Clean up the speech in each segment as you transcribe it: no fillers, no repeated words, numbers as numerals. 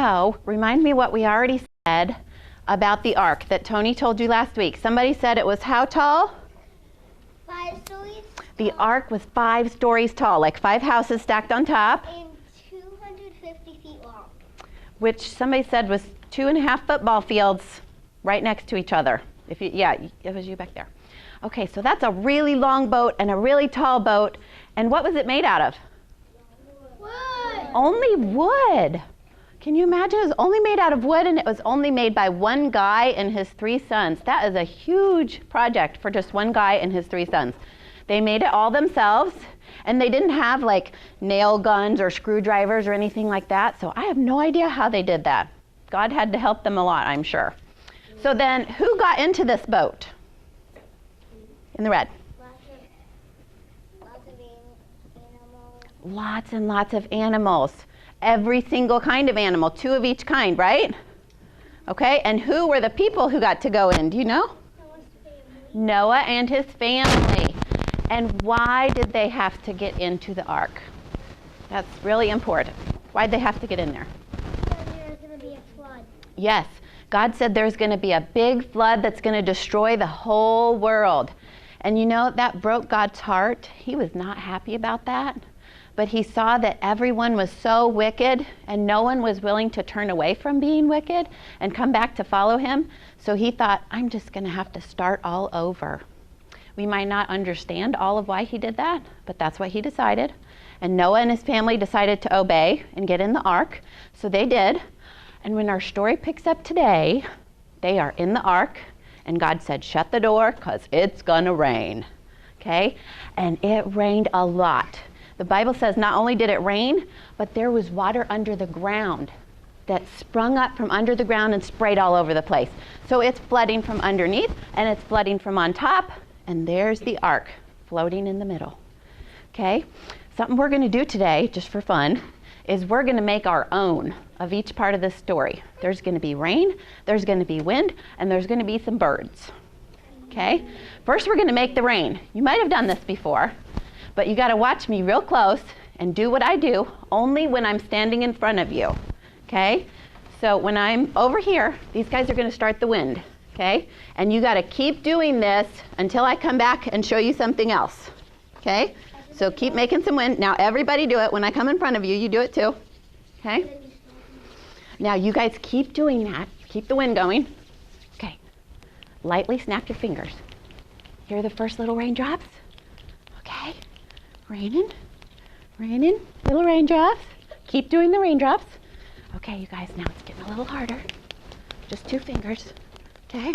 So, remind me what we already said about the ark that Tony told you last week. Somebody said it was how tall? 5 stories. The ark was 5 stories tall, like 5 houses stacked on top. And 250 feet long. Which somebody said was 2.5 football fields right next to each other. Yeah, it was you back there. Okay, so that's a really long boat and a really tall boat. And what was it made out of? Wood. Only wood. Can you imagine? It was only made out of wood, and it was only made by one guy and his 3 sons. That is a huge project for just one guy and his 3 sons. They made it all themselves, and they didn't have like nail guns or screwdrivers or anything like that, so I have no idea how they did that. God had to help them a lot, I'm sure. So then, who got into this boat? In the red. Lots of animals. Lots and lots of animals. Every single kind of animal, 2 of each kind, right? Okay, and who were the people who got to go in? Do you know? Noah and his family. And why did they have to get into the ark? That's really important. Why'd they have to get in there? Because there's going to be a flood. Yes, God said there's going to be a big flood that's going to destroy the whole world. And you know, that broke God's heart. He was not happy about that. But he saw that everyone was so wicked and no one was willing to turn away from being wicked and come back to follow him. So he thought, I'm just going to have to start all over. We might not understand all of why he did that, but that's what he decided. And Noah and his family decided to obey and get in the ark. So they did. And when our story picks up today, they are in the ark. And God said, shut the door because it's going to rain. Okay? And it rained a lot. The Bible says not only did it rain, but there was water under the ground that sprung up from under the ground and sprayed all over the place. So it's flooding from underneath and it's flooding from on top, and there's the ark floating in the middle. Okay? Something we're going to do today, just for fun, is we're going to make our own of each part of this story. There's going to be rain, there's going to be wind, and there's going to be some birds. Okay? First we're going to make the rain. You might have done this before. But you got to watch me real close and do what I do only when I'm standing in front of you, okay? So when I'm over here, these guys are going to start the wind, okay? And you got to keep doing this until I come back and show you something else, okay? So keep making some wind. Now everybody do it. When I come in front of you, you do it too, okay? Now you guys keep doing that. Keep the wind going. Okay. Lightly snap your fingers. Hear the first little raindrops? Okay. Raining, raining, little raindrops. Keep doing the raindrops. Okay, you guys, now it's getting a little harder. Just 2 fingers, okay?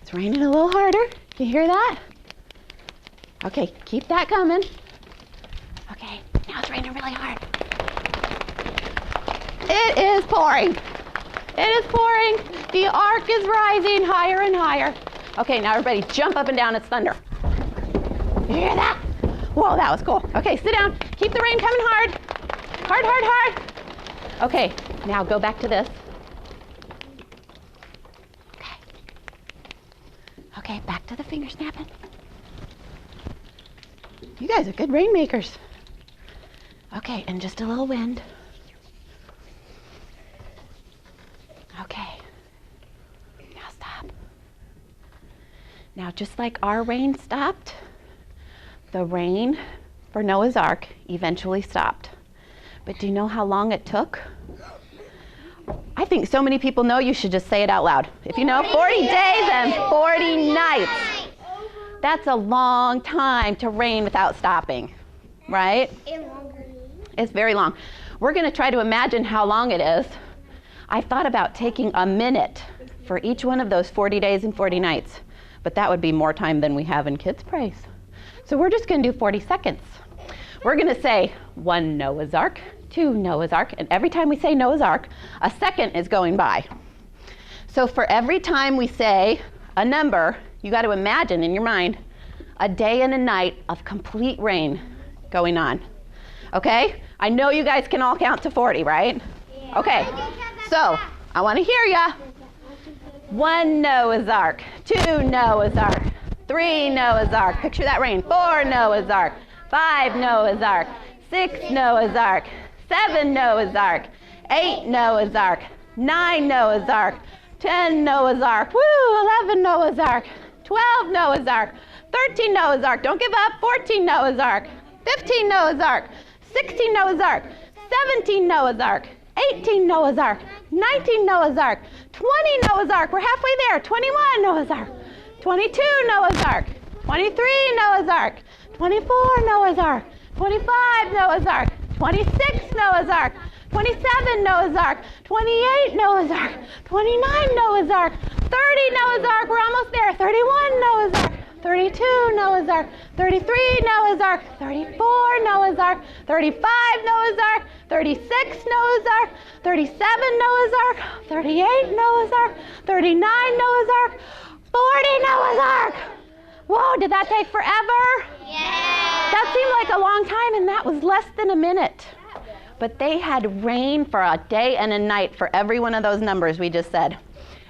It's raining a little harder. Can you hear that? Okay, keep that coming. Okay, now it's raining really hard. It is pouring. It is pouring. The ark is rising higher and higher. Okay, now everybody jump up and down. It's thunder. You hear that? Whoa, that was cool. Okay, sit down. Keep the rain coming hard. Hard, hard, hard. Okay, now go back to this. Okay. Okay, back to the finger snapping. You guys are good rainmakers. Okay, and just a little wind. Okay. Now stop. Now, just like our rain stopped, the rain for Noah's Ark eventually stopped. But do you know how long it took? I think so many people know you should just say it out loud. If you know, 40 days and 40 nights. That's a long time to rain without stopping, right? It's very long. We're going to try to imagine how long it is. I thought about taking a minute for each one of those 40 days and 40 nights, but that would be more time than we have in Kids Praise. So we're just going to do 40 seconds. We're going to say 1 Noah's Ark, 2 Noah's Ark, and every time we say Noah's Ark, a second is going by. So for every time we say a number, you got to imagine in your mind a day and a night of complete rain going on. Okay? I know you guys can all count to 40, right? Yeah. Okay. So I want to hear ya. 1 Noah's Ark, 2 Noah's Ark, 3 Noah's Ark. Picture that rain. 4 Noah's Ark, 5 Noah's Ark, 6 Noah's Ark, 7 Noah's Ark, 8 Noah's Ark, 9 Noah's Ark, 10 Noah's Ark, woo, 11 Noah's Ark, 12 Noah's Ark, 13 Noah's Ark, don't give up, 14 Noah's Ark, 15 Noah's Ark, 16 Noah's Ark, 17 Noah's Ark, 18 Noah's Ark, 19 Noah's Ark, 20 Noah's Ark, we're halfway there, 21 Noah's Ark, 22 Noah's Ark, 23 Noah's Ark, 24 Noah's Ark, 25 Noah's Ark, 26 Noah's Ark, 27 Noah's Ark, 28 Noah's Ark, 29 Noah's Ark, 30 Noah's Ark, we're almost there, 31 Noah's Ark, 32 Noah's Ark, 33 Noah's Ark, 34 Noah's Ark, 35 Noah's Ark, 36 Noah's Ark, 37 Noah's Ark, 38 Noah's Ark, 39 Noah's Ark, 40 Noah's Ark. Whoa, did that take forever? Yeah. That seemed like a long time, and that was less than a minute. But they had rain for a day and a night for every one of those numbers we just said.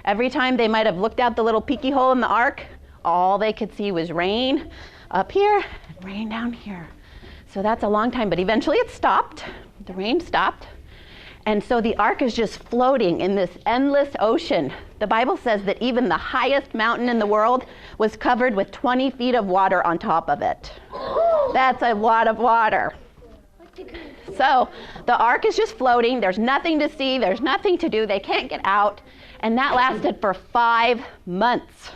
Every time they might have looked out the little peeky hole in the ark, all they could see was rain up here and rain down here. So that's a long time, but eventually it stopped. The rain stopped. And so the ark is just floating in this endless ocean. The Bible says that even the highest mountain in the world was covered with 20 feet of water on top of it. That's a lot of water. So the ark is just floating. There's nothing to see. There's nothing to do. They can't get out. And that lasted for 5 months.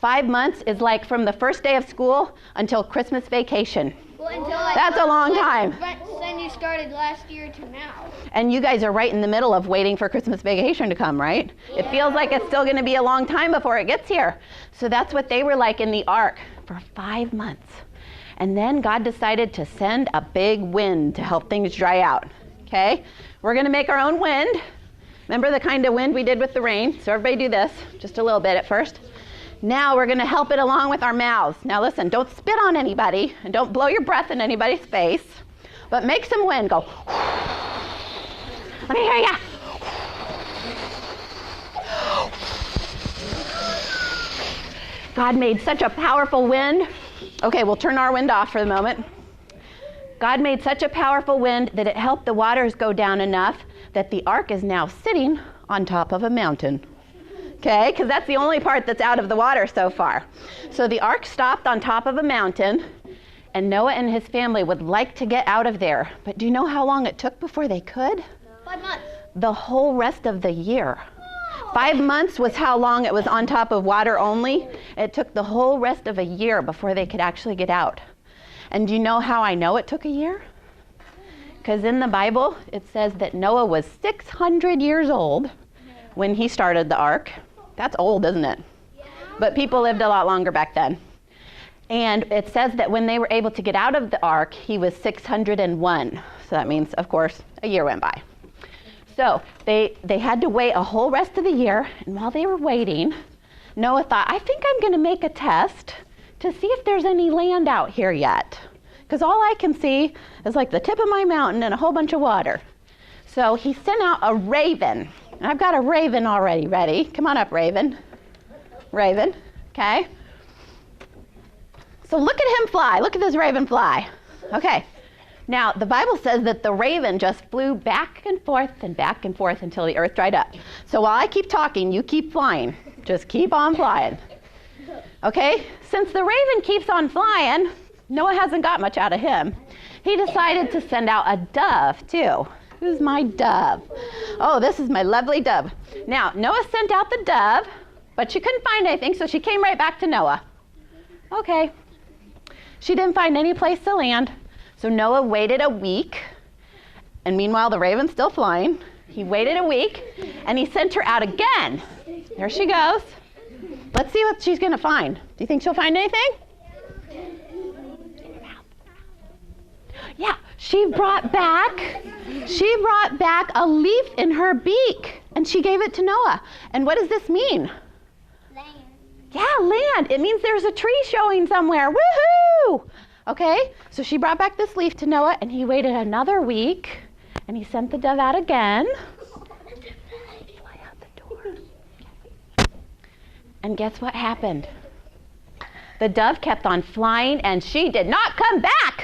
5 months is like from the first day of school until Christmas vacation. Well, until That's a long time. Then you started last year to now. And you guys are right in the middle of waiting for Christmas vacation to come, right? Yeah. It feels like it's still going to be a long time before it gets here. So that's what they were like in the ark for 5 months. And then God decided to send a big wind to help things dry out. Okay? We're going to make our own wind. Remember the kind of wind we did with the rain? So everybody do this, just a little bit at first. Now we're going to help it along with our mouths. Now listen, don't spit on anybody and don't blow your breath in anybody's face, but make some wind. Go. Let me hear ya. God made such a powerful wind. Okay, we'll turn our wind off for the moment. God made such a powerful wind that it helped the waters go down enough that the ark is now sitting on top of a mountain. Okay, because that's the only part that's out of the water so far. So the ark stopped on top of a mountain, and Noah and his family would like to get out of there. But do you know how long it took before they could? 5 months. The whole rest of the year. 5 months was how long it was on top of water only. It took the whole rest of a year before they could actually get out. And do you know how I know it took a year? Because in the Bible, it says that Noah was 600 years old when he started the ark. That's old, isn't it? But people lived a lot longer back then. And it says that when they were able to get out of the ark, he was 601. So that means, of course, a year went by. So they had to wait a whole rest of the year. And while they were waiting, Noah thought, I think I'm going to make a test to see if there's any land out here yet. Because all I can see is like the tip of my mountain and a whole bunch of water. So he sent out a raven. And I've got a raven already ready. Come on up, raven. Raven, okay? So look at him fly. Look at this raven fly. Okay. Now, the Bible says that the raven just flew back and forth until the earth dried up. So while I keep talking, you keep flying. Just keep on flying. Okay? Since the raven keeps on flying, Noah hasn't got much out of him. He decided to send out a dove, too. Who's my dove? Oh, this is my lovely dove. Now, Noah sent out the dove, but she couldn't find anything, so she came right back to Noah. Okay. She didn't find any place to land. So Noah waited a week, and meanwhile the raven's still flying. He waited a week, and he sent her out again. There she goes. Let's see what she's going to find. Do you think she'll find anything? Yeah, she brought back a leaf in her beak, and she gave it to Noah. And what does this mean? Land. Yeah, land. It means there's a tree showing somewhere. Woohoo! Okay, so she brought back this leaf to Noah, and he waited another week, and he sent the dove out again. Fly out the door. And guess what happened? The dove kept on flying, and she did not come back.